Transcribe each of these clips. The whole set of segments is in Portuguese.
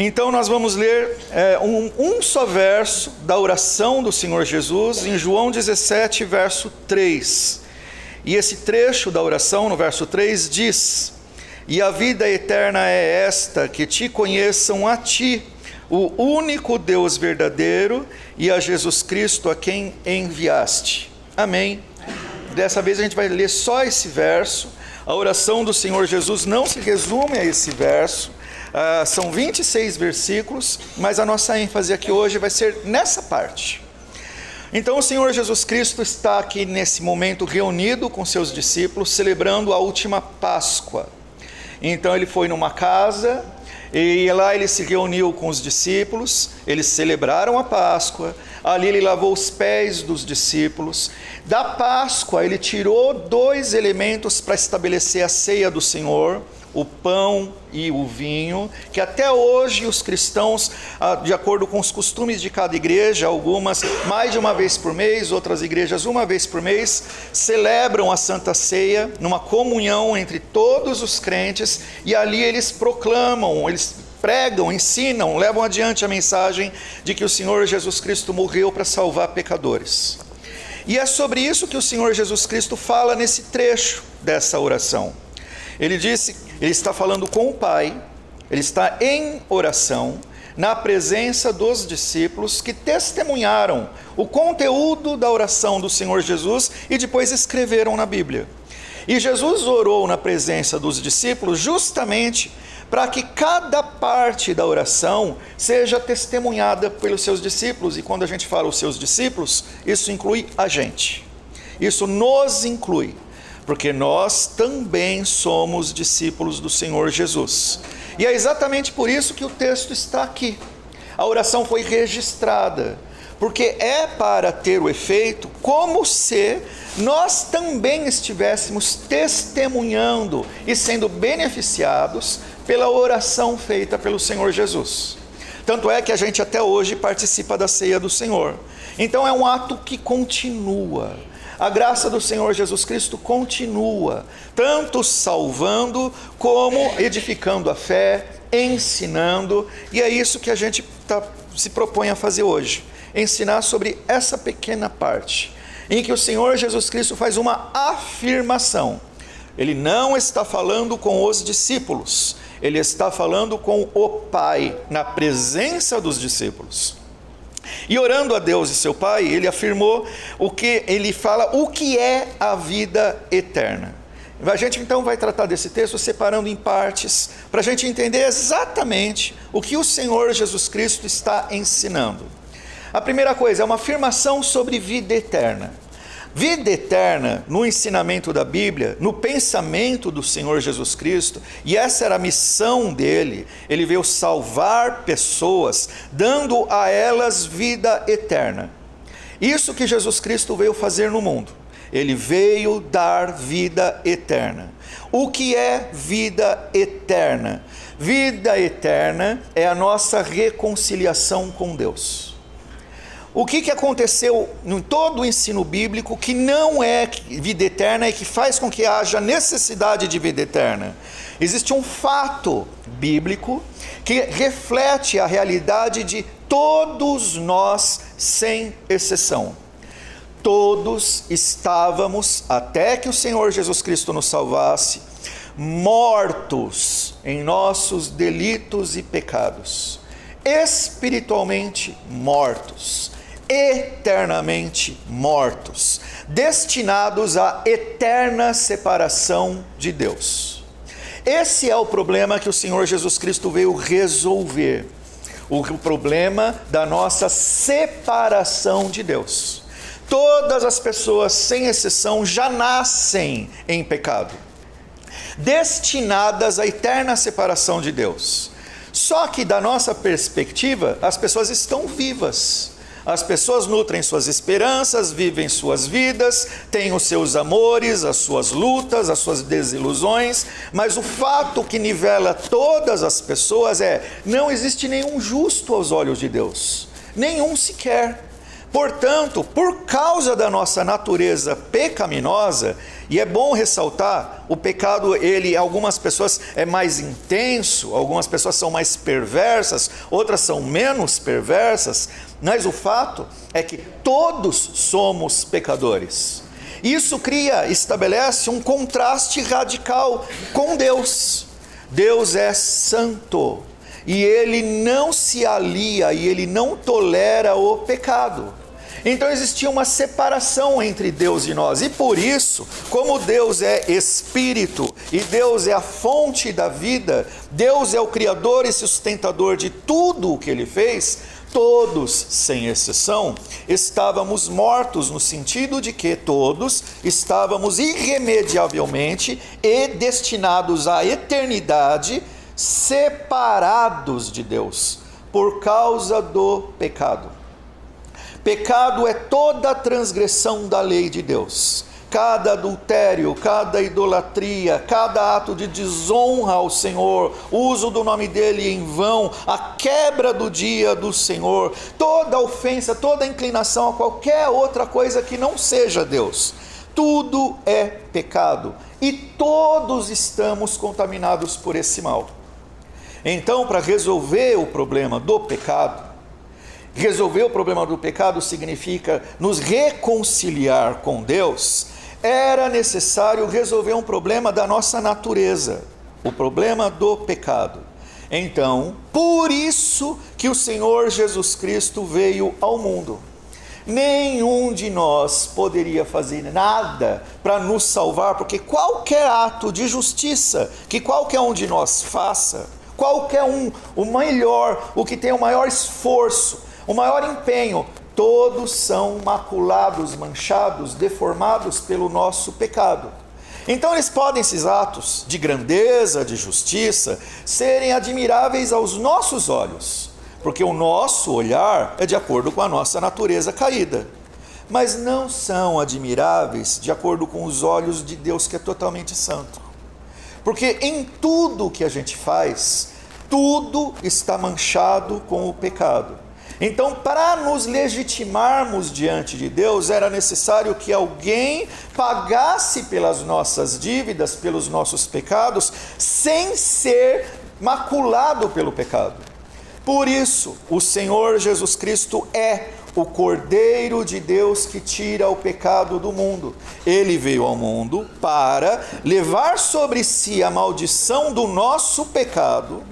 Então nós vamos ler um só verso da oração do Senhor Jesus em João 17, verso 3. E esse trecho da oração, no verso 3, diz: "E a vida eterna é esta, que te conheçam a ti, o único Deus verdadeiro, e a Jesus Cristo a quem enviaste." Amém. Dessa vez a gente vai ler só esse verso. A oração do Senhor Jesus não se resume a esse verso. São 26 versículos, mas a nossa ênfase aqui hoje vai ser nessa parte. Então o Senhor Jesus Cristo está aqui nesse momento reunido com seus discípulos, celebrando a última Páscoa. Então ele foi numa casa, e lá ele se reuniu com os discípulos, eles celebraram a Páscoa, ali ele lavou os pés dos discípulos. Da Páscoa ele tirou 2 elementos para estabelecer a ceia do Senhor: o pão e o vinho, que até hoje os cristãos, de acordo com os costumes de cada igreja, algumas mais de uma vez por mês, outras igrejas uma vez por mês, celebram a Santa Ceia numa comunhão entre todos os crentes, e ali eles proclamam, eles pregam, ensinam, levam adiante a mensagem de que o Senhor Jesus Cristo morreu para salvar pecadores. E é sobre isso que o Senhor Jesus Cristo fala nesse trecho dessa oração. Ele está falando com o Pai, ele está em oração, na presença dos discípulos que testemunharam o conteúdo da oração do Senhor Jesus e depois escreveram na Bíblia. E Jesus orou na presença dos discípulos justamente para que cada parte da oração seja testemunhada pelos seus discípulos. E quando a gente fala os seus discípulos, isso inclui a gente, isso nos inclui, porque nós também somos discípulos do Senhor Jesus. E é exatamente por isso que o texto está aqui. A oração foi registrada, porque é para ter o efeito como se nós também estivéssemos testemunhando e sendo beneficiados pela oração feita pelo Senhor Jesus. Tanto é que a gente até hoje participa da ceia do Senhor. Então é um ato que continua. A graça do Senhor Jesus Cristo continua, tanto salvando como edificando a fé, ensinando, e é isso que a gente se propõe a fazer hoje, ensinar sobre essa pequena parte, em que o Senhor Jesus Cristo faz uma afirmação. Ele não está falando com os discípulos, ele está falando com o Pai, na presença dos discípulos. E orando a Deus e seu Pai, ele afirmou o que é a vida eterna. A gente então vai tratar desse texto separando em partes, para a gente entender exatamente o que o Senhor Jesus Cristo está ensinando. A primeira coisa é uma afirmação sobre vida eterna. Vida eterna, no ensinamento da Bíblia, no pensamento do Senhor Jesus Cristo, e essa era a missão dele, ele veio salvar pessoas, dando a elas vida eterna. Isso que Jesus Cristo veio fazer no mundo, ele veio dar vida eterna. O que é vida eterna? Vida eterna é a nossa reconciliação com Deus. O que aconteceu em todo o ensino bíblico que não é vida eterna e que faz com que haja necessidade de vida eterna? Existe um fato bíblico que reflete a realidade de todos nós, sem exceção. Todos estávamos, até que o Senhor Jesus Cristo nos salvasse, mortos em nossos delitos e pecados, espiritualmente mortos, eternamente mortos, destinados à eterna separação de Deus. Esse é o problema que o Senhor Jesus Cristo veio resolver, o problema da nossa separação de Deus. Todas as pessoas, sem exceção, já nascem em pecado, destinadas à eterna separação de Deus. Só que da nossa perspectiva, as pessoas estão vivas. As pessoas nutrem suas esperanças, vivem suas vidas, têm os seus amores, as suas lutas, as suas desilusões, mas o fato que nivela todas as pessoas não existe nenhum justo aos olhos de Deus, nenhum sequer. Portanto, por causa da nossa natureza pecaminosa, e é bom ressaltar, o pecado, algumas pessoas é mais intenso, algumas pessoas são mais perversas, outras são menos perversas, mas o fato é que todos somos pecadores. Isso estabelece um contraste radical com Deus. Deus é santo, e Ele não se alia, e Ele não tolera o pecado. Então existia uma separação entre Deus e nós, e por isso, como Deus é Espírito, e Deus é a fonte da vida, Deus é o Criador e sustentador de tudo o que Ele fez, todos, sem exceção, estávamos mortos, no sentido de que todos estávamos irremediavelmente e destinados à eternidade, separados de Deus, por causa do pecado. Pecado é toda transgressão da lei de Deus. Cada adultério, cada idolatria, cada ato de desonra ao Senhor, uso do nome dele em vão, a quebra do dia do Senhor, toda ofensa, toda inclinação a qualquer outra coisa que não seja Deus. Tudo é pecado e todos estamos contaminados por esse mal. Então, para resolver o problema do pecado, significa nos reconciliar com Deus. Era necessário resolver um problema da nossa natureza, o problema do pecado. Então, por isso que o Senhor Jesus Cristo veio ao mundo. Nenhum de nós poderia fazer nada para nos salvar, porque qualquer ato de justiça que qualquer um de nós faça, qualquer um, o melhor, o que tem o maior esforço, o maior empenho, todos são maculados, manchados, deformados pelo nosso pecado. Então esses atos de grandeza, de justiça, serem admiráveis aos nossos olhos, porque o nosso olhar é de acordo com a nossa natureza caída, mas não são admiráveis de acordo com os olhos de Deus, que é totalmente santo, porque em tudo que a gente faz, tudo está manchado com o pecado. Então, para nos legitimarmos diante de Deus, era necessário que alguém pagasse pelas nossas dívidas, pelos nossos pecados, sem ser maculado pelo pecado. Por isso, o Senhor Jesus Cristo é o Cordeiro de Deus que tira o pecado do mundo. Ele veio ao mundo para levar sobre si a maldição do nosso pecado,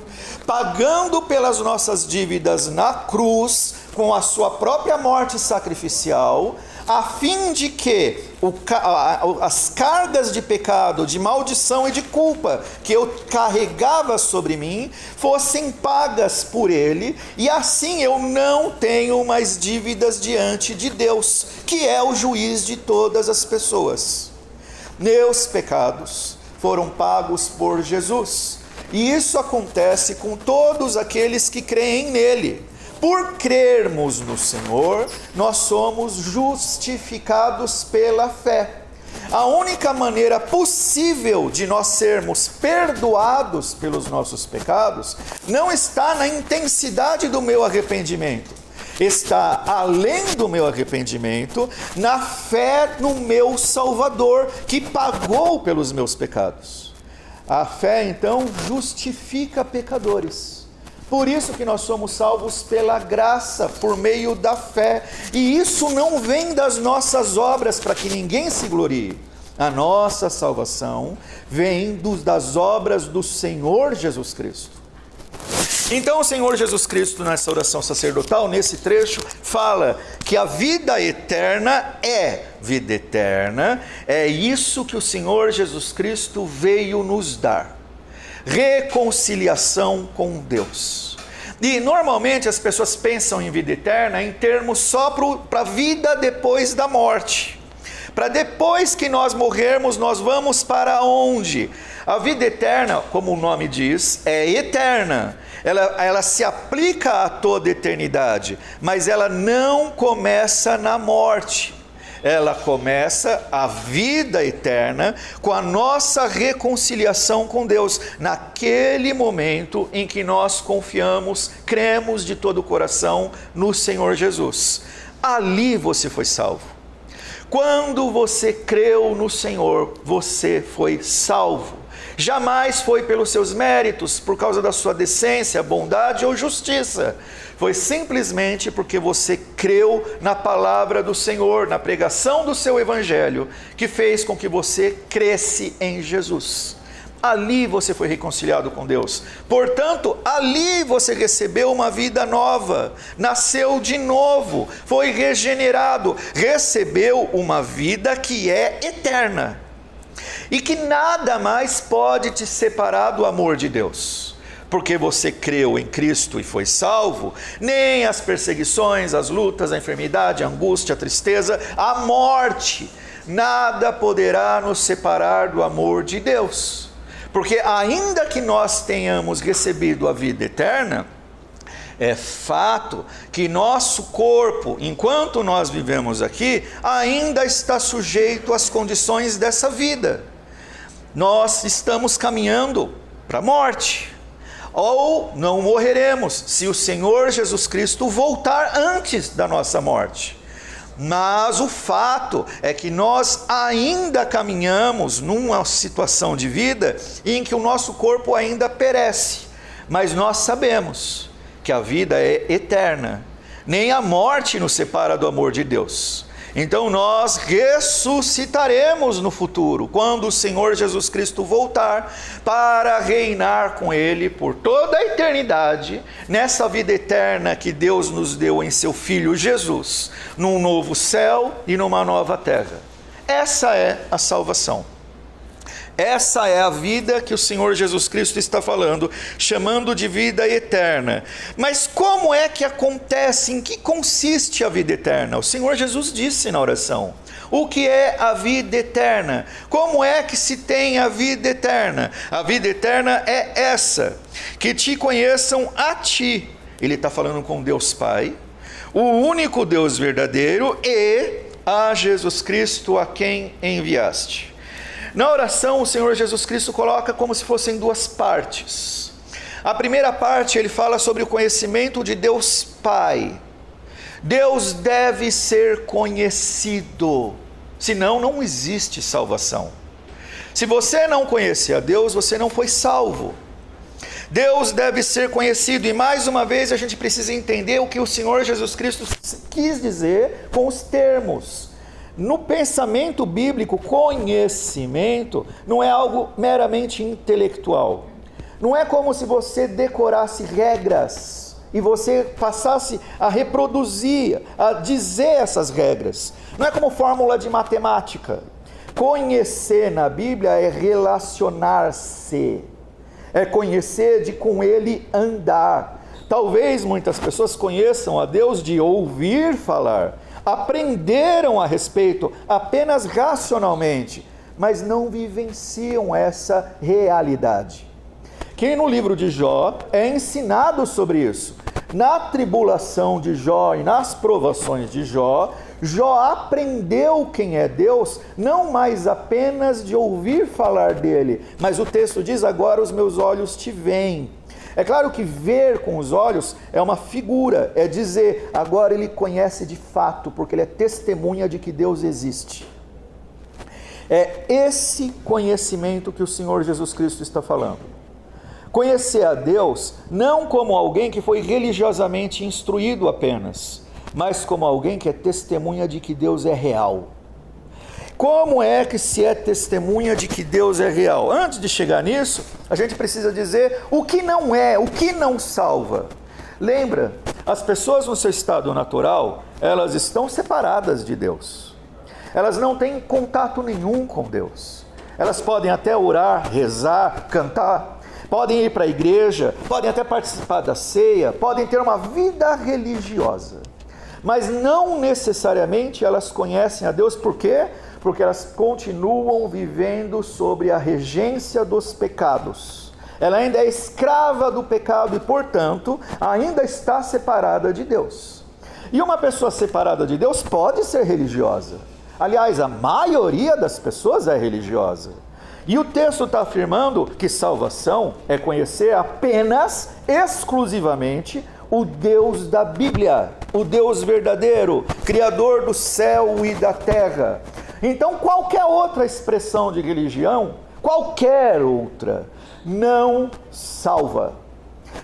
pagando pelas nossas dívidas na cruz, com a sua própria morte sacrificial, a fim de que as cargas de pecado, de maldição e de culpa que eu carregava sobre mim, fossem pagas por ele, e assim eu não tenho mais dívidas diante de Deus, que é o juiz de todas as pessoas. Meus pecados foram pagos por Jesus, e isso acontece com todos aqueles que creem nele. Por crermos no Senhor, nós somos justificados pela fé. A única maneira possível de nós sermos perdoados pelos nossos pecados não está na intensidade do meu arrependimento. Está além do meu arrependimento, na fé no meu Salvador, que pagou pelos meus pecados. A fé, então, justifica pecadores. Por isso que nós somos salvos pela graça, por meio da fé. E isso não vem das nossas obras, para que ninguém se glorie. A nossa salvação vem das obras do Senhor Jesus Cristo. Então o Senhor Jesus Cristo, nessa oração sacerdotal, nesse trecho, fala que a vida eterna é vida eterna. É isso que o Senhor Jesus Cristo veio nos dar. Reconciliação com Deus. E normalmente as pessoas pensam em vida eterna em termos só para a vida depois da morte. Para depois que nós morrermos, nós vamos para onde? A vida eterna, como o nome diz, é eterna. Ela se aplica a toda eternidade, mas ela não começa na morte. Ela começa a vida eterna com a nossa reconciliação com Deus, naquele momento em que nós confiamos, cremos de todo o coração no Senhor Jesus. ali você foi salvo. Quando você creu no Senhor, você foi salvo. Jamais foi pelos seus méritos, por causa da sua decência, bondade ou justiça. Foi simplesmente porque você creu na palavra do Senhor, na pregação do seu evangelho, que fez com que você cresce em Jesus. Ali você foi reconciliado com Deus. Portanto, ali você recebeu uma vida nova, nasceu de novo, foi regenerado, recebeu uma vida que é eterna. E que nada mais pode te separar do amor de Deus. Porque você creu em Cristo e foi salvo, nem as perseguições, as lutas, a enfermidade, a angústia, a tristeza, a morte, nada poderá nos separar do amor de Deus. Porque ainda que nós tenhamos recebido a vida eterna, é fato que nosso corpo, enquanto nós vivemos aqui, ainda está sujeito às condições dessa vida. Nós estamos caminhando para a morte, ou não morreremos, se o Senhor Jesus Cristo voltar antes da nossa morte. Mas o fato é que nós ainda caminhamos numa situação de vida em que o nosso corpo ainda perece, mas nós sabemos que a vida é eterna, nem a morte nos separa do amor de Deus. Então nós ressuscitaremos no futuro, quando o Senhor Jesus Cristo voltar, para reinar com Ele por toda a eternidade, nessa vida eterna que Deus nos deu em seu Filho Jesus, num novo céu e numa nova terra. Essa é a salvação. Essa é a vida que o Senhor Jesus Cristo está falando, chamando de vida eterna. Mas como é que acontece? Em que consiste a vida eterna? O Senhor Jesus disse na oração. O que é a vida eterna? Como é que se tem a vida eterna? A vida eterna é essa, que te conheçam a ti. Ele está falando com Deus Pai, o único Deus verdadeiro, e a Jesus Cristo a quem enviaste. Na oração, o Senhor Jesus Cristo coloca como se fossem duas partes. A primeira parte, ele fala sobre o conhecimento de Deus Pai. Deus deve ser conhecido, senão não existe salvação. Se você não conhecer a Deus, você não foi salvo. Deus deve ser conhecido, e mais uma vez a gente precisa entender o que o Senhor Jesus Cristo quis dizer com os termos. No pensamento bíblico, conhecimento não é algo meramente intelectual. Não é como se você decorasse regras e você passasse a reproduzir, a dizer essas regras. Não é como fórmula de matemática. Conhecer na Bíblia é relacionar-se. É conhecer de com Ele andar. Talvez muitas pessoas conheçam a Deus de ouvir falar, aprenderam a respeito apenas racionalmente, mas não vivenciam essa realidade. Que no livro de Jó é ensinado sobre isso. Na tribulação de Jó e nas provações de Jó, Jó aprendeu quem é Deus, não mais apenas de ouvir falar dele, mas o texto diz: agora os meus olhos te veem. É claro que ver com os olhos é uma figura, é dizer, agora ele conhece de fato, porque ele é testemunha de que Deus existe. É esse conhecimento que o Senhor Jesus Cristo está falando. Conhecer a Deus não como alguém que foi religiosamente instruído apenas, mas como alguém que é testemunha de que Deus é real. Como é que se é testemunha de que Deus é real? Antes de chegar nisso, a gente precisa dizer o que não é, o que não salva. Lembra, as pessoas no seu estado natural, elas estão separadas de Deus. Elas não têm contato nenhum com Deus. Elas podem até orar, rezar, cantar, podem ir para a igreja, podem até participar da ceia, podem ter uma vida religiosa. Mas não necessariamente elas conhecem a Deus. Por quê? Porque elas continuam vivendo sobre a regência dos pecados. Ela ainda é escrava do pecado e, portanto, ainda está separada de Deus. E uma pessoa separada de Deus pode ser religiosa. Aliás, a maioria das pessoas é religiosa. E o texto está afirmando que salvação é conhecer apenas, exclusivamente, o Deus da Bíblia, o Deus verdadeiro, Criador do céu e da terra. Então, qualquer outra expressão de religião, qualquer outra, não salva,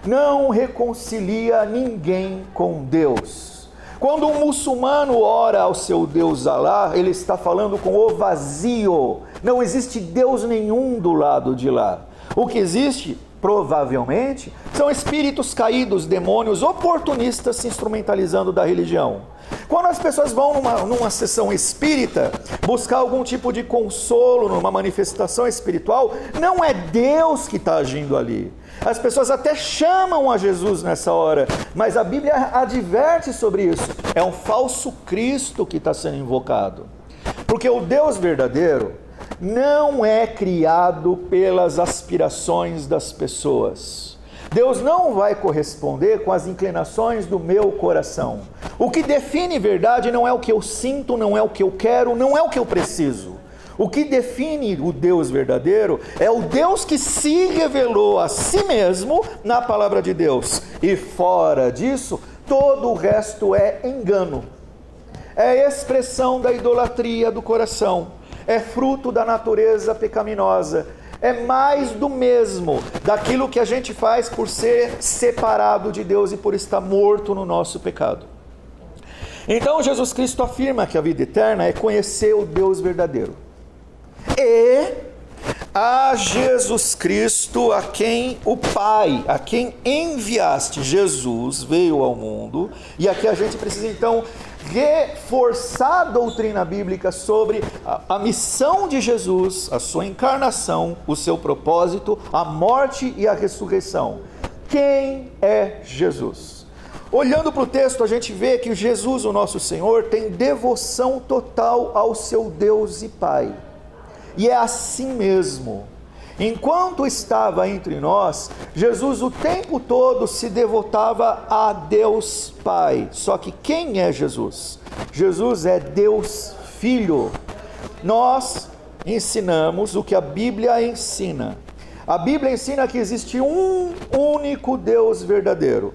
não reconcilia ninguém com Deus. Quando um muçulmano ora ao seu Deus Alá, ele está falando com o vazio. Não existe Deus nenhum do lado de lá. O que existe, provavelmente, são espíritos caídos, demônios oportunistas se instrumentalizando da religião. Quando as pessoas vão numa sessão espírita buscar algum tipo de consolo, numa manifestação espiritual, não é Deus que está agindo ali. As pessoas até chamam a Jesus nessa hora, mas a Bíblia adverte sobre isso. É um falso Cristo que está sendo invocado. Porque o Deus verdadeiro não é criado pelas aspirações das pessoas. Deus não vai corresponder com as inclinações do meu coração. O que define verdade não é o que eu sinto, não é o que eu quero, não é o que eu preciso. O que define o Deus verdadeiro é o Deus que se revelou a si mesmo na palavra de Deus. E fora disso, todo o resto é engano. É expressão da idolatria do coração. É fruto da natureza pecaminosa. É mais do mesmo, daquilo que a gente faz por ser separado de Deus e por estar morto no nosso pecado. Então Jesus Cristo afirma que a vida eterna é conhecer o Deus verdadeiro. E a Jesus Cristo, a quem o Pai, a quem enviaste, Jesus veio ao mundo. E aqui a gente precisa então reforçar a doutrina bíblica sobre a missão de Jesus, a sua encarnação, o seu propósito, a morte e a ressurreição. Quem é Jesus? Olhando para o texto, a gente vê que Jesus, o nosso Senhor, tem devoção total ao seu Deus e Pai. E é assim mesmo. Enquanto estava entre nós, Jesus o tempo todo se devotava a Deus Pai. Só que quem é Jesus? Jesus é Deus Filho. Nós ensinamos o que a Bíblia ensina. A Bíblia ensina que existe um único Deus verdadeiro,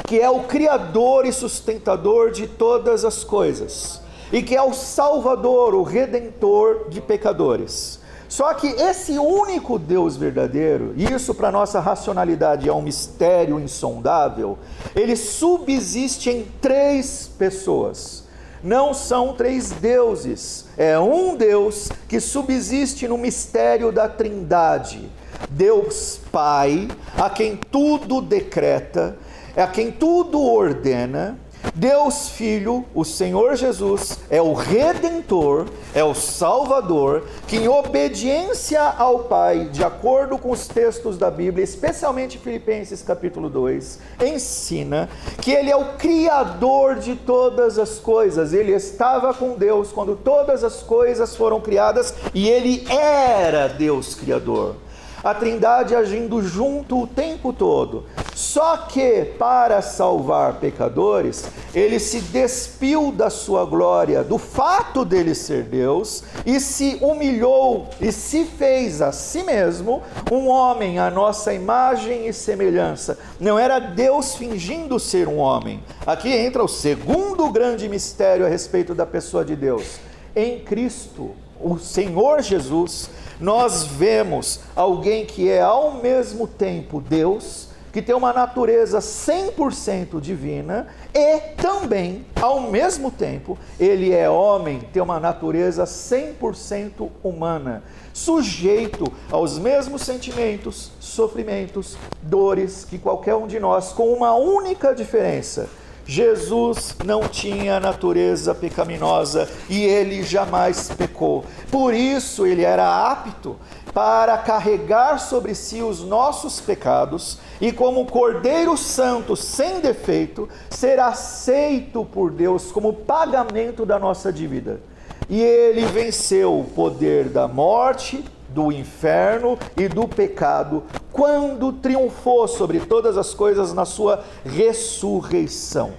que é o Criador e sustentador de todas as coisas, e que é o Salvador, o Redentor de pecadores. Só que esse único Deus verdadeiro, e isso para nossa racionalidade é um mistério insondável, ele subsiste em três pessoas. Não são três deuses, é um Deus que subsiste no mistério da Trindade. Deus Pai, a quem tudo decreta, a quem tudo ordena. Deus Filho, o Senhor Jesus, é o Redentor, é o Salvador, que em obediência ao Pai, de acordo com os textos da Bíblia, especialmente Filipenses capítulo 2, ensina que Ele é o Criador de todas as coisas. Ele estava com Deus quando todas as coisas foram criadas e Ele era Deus Criador. A Trindade agindo junto o tempo todo. Só que para salvar pecadores, ele se despiu da sua glória, do fato dele ser Deus, e se humilhou e se fez a si mesmo um homem à nossa imagem e semelhança. Não era Deus fingindo ser um homem. Aqui entra o segundo grande mistério a respeito da pessoa de Deus. Em Cristo, o Senhor Jesus, nós vemos alguém que é ao mesmo tempo Deus, que tem uma natureza 100% divina, e também, ao mesmo tempo, ele é homem, tem uma natureza 100% humana, sujeito aos mesmos sentimentos, sofrimentos, dores que qualquer um de nós, com uma única diferença: Jesus não tinha natureza pecaminosa e ele jamais pecou. Por isso ele era apto para carregar sobre si os nossos pecados e, como Cordeiro Santo sem defeito, ser aceito por Deus como pagamento da nossa dívida. E ele venceu o poder da morte, do inferno e do pecado, quando triunfou sobre todas as coisas na sua ressurreição.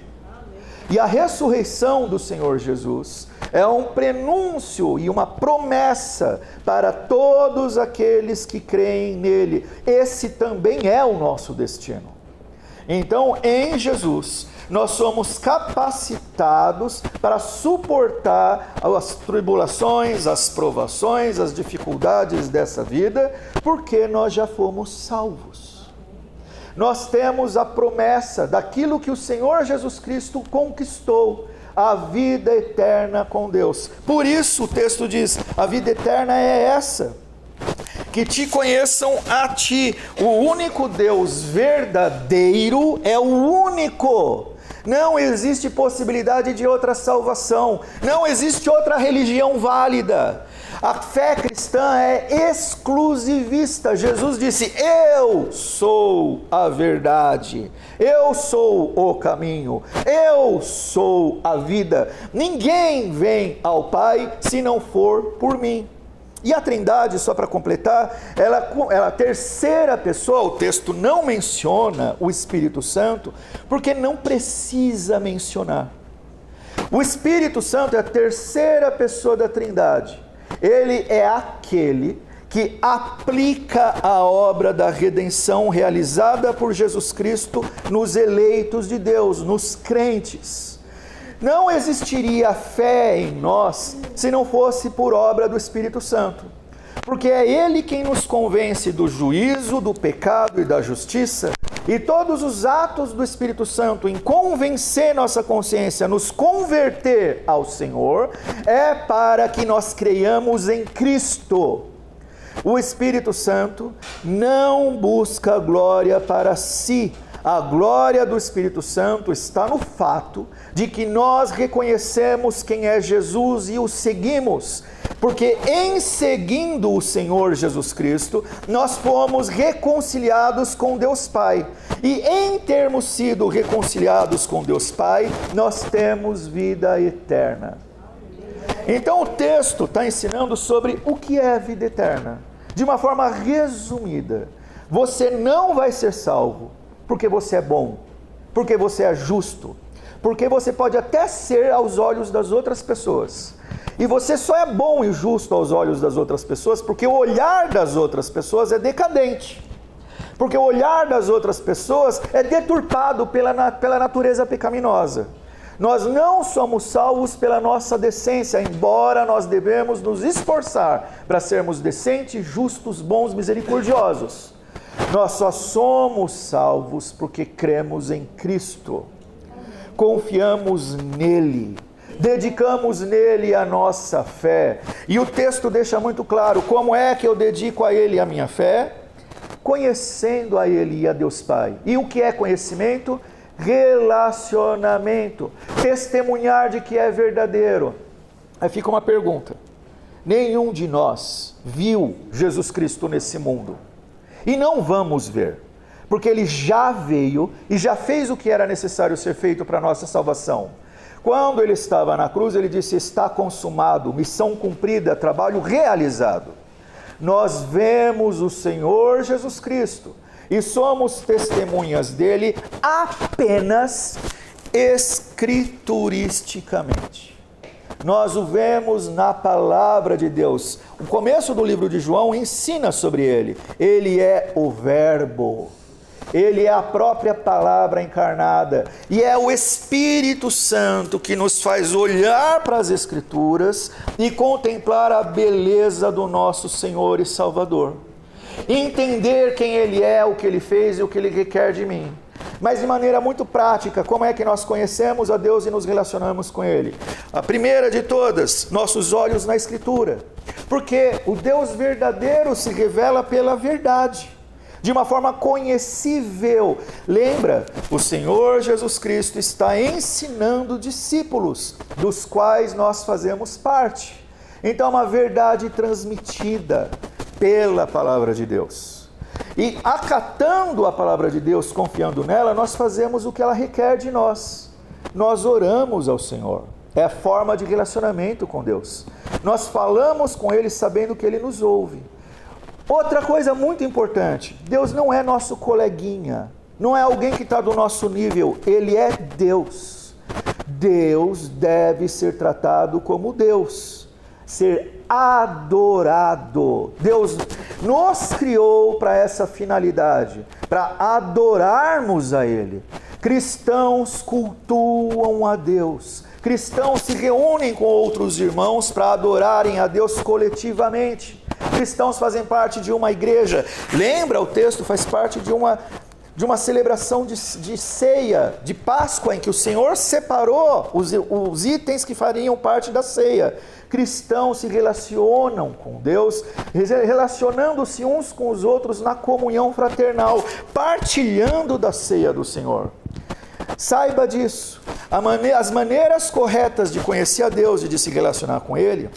E a ressurreição do Senhor Jesus é um prenúncio e uma promessa para todos aqueles que creem nele. Esse também é o nosso destino. Então, em Jesus, nós somos capacitados para suportar as tribulações, as provações, as dificuldades dessa vida, porque nós já fomos salvos. Nós temos a promessa daquilo que o Senhor Jesus Cristo conquistou, a vida eterna com Deus. Por isso o texto diz, a vida eterna é essa, que te conheçam a ti, o único Deus verdadeiro é o único. Não existe possibilidade de outra salvação, não existe outra religião válida. A fé cristã é exclusivista. Jesus disse, eu sou a verdade, eu sou o caminho, eu sou a vida. Ninguém vem ao Pai se não for por mim. E a Trindade, só para completar, ela é a terceira pessoa. O texto não menciona o Espírito Santo, porque não precisa mencionar. O Espírito Santo é a terceira pessoa da Trindade. Ele é aquele que aplica a obra da redenção realizada por Jesus Cristo nos eleitos de Deus, nos crentes. Não existiria fé em nós se não fosse por obra do Espírito Santo, porque é Ele quem nos convence do juízo, do pecado e da justiça, e todos os atos do Espírito Santo em convencer nossa consciência, nos converter ao Senhor, é para que nós creiamos em Cristo. O Espírito Santo não busca glória para si. A glória do Espírito Santo está no fato de que nós reconhecemos quem é Jesus e o seguimos, porque em seguindo o Senhor Jesus Cristo, nós fomos reconciliados com Deus Pai, e em termos sido reconciliados com Deus Pai, nós temos vida eterna. Então o texto está ensinando sobre o que é vida eterna, de uma forma resumida. Você não vai ser salvo porque você é bom, porque você é justo, porque você pode até ser aos olhos das outras pessoas. E você só é bom e justo aos olhos das outras pessoas porque o olhar das outras pessoas é decadente. Porque o olhar das outras pessoas é deturpado pela natureza pecaminosa. Nós não somos salvos pela nossa decência, embora nós devemos nos esforçar para sermos decentes, justos, bons, misericordiosos. Nós só somos salvos porque cremos em Cristo, confiamos nele, dedicamos nele a nossa fé. E o texto deixa muito claro como é que eu dedico a ele a minha fé, conhecendo a ele e a Deus Pai. E o que é conhecimento? Relacionamento, testemunhar de que é verdadeiro. Aí fica uma pergunta: nenhum de nós viu Jesus Cristo nesse mundo. E não vamos ver, porque Ele já veio e já fez o que era necessário ser feito para a nossa salvação. Quando Ele estava na cruz, Ele disse, está consumado, missão cumprida, trabalho realizado. Nós vemos o Senhor Jesus Cristo e somos testemunhas dEle apenas escrituristicamente. Nós o vemos na palavra de Deus. O começo do livro de João ensina sobre ele. Ele é o Verbo. Ele é a própria palavra encarnada. E é o Espírito Santo que nos faz olhar para as Escrituras e contemplar a beleza do nosso Senhor e Salvador. Entender quem Ele é, o que Ele fez e o que Ele requer de mim. Mas de maneira muito prática, como é que nós conhecemos a Deus e nos relacionamos com Ele? A primeira de todas, nossos olhos na Escritura. Porque o Deus verdadeiro se revela pela verdade, de uma forma conhecível. Lembra, o Senhor Jesus Cristo está ensinando discípulos, dos quais nós fazemos parte. Então, uma verdade transmitida pela palavra de Deus. E acatando a palavra de Deus, confiando nela, nós fazemos o que ela requer de nós. Nós oramos ao Senhor. É a forma de relacionamento com Deus. Nós falamos com Ele sabendo que Ele nos ouve. Outra coisa muito importante, Deus não é nosso coleguinha, não é alguém que está do nosso nível, Ele é Deus. Deus deve ser tratado como Deus. ser adorado. Deus nos criou para essa finalidade, para adorarmos a Ele. Cristãos cultuam a Deus. Cristãos se reúnem com outros irmãos para adorarem a Deus coletivamente. Cristãos fazem parte de uma igreja. Lembra, o texto faz parte de uma celebração de ceia, de Páscoa, em que o Senhor separou os itens que fariam parte da ceia. Cristãos se relacionam com Deus, relacionando-se uns com os outros na comunhão fraternal, partilhando da ceia do Senhor. Saiba disso. As maneiras corretas de conhecer a Deus e de se relacionar com Ele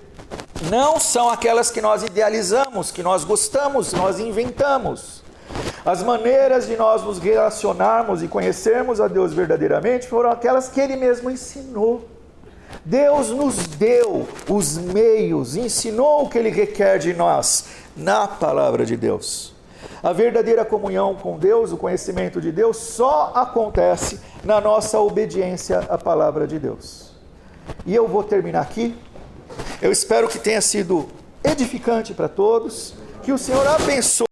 não são aquelas que nós idealizamos, que nós gostamos, nós inventamos. As maneiras de nós nos relacionarmos e conhecermos a Deus verdadeiramente foram aquelas que Ele mesmo ensinou. Deus nos deu os meios, ensinou o que Ele requer de nós na palavra de Deus. A verdadeira comunhão com Deus, o conhecimento de Deus, só acontece na nossa obediência à palavra de Deus. E eu vou terminar aqui. Eu espero que tenha sido edificante para todos, que o Senhor abençoe.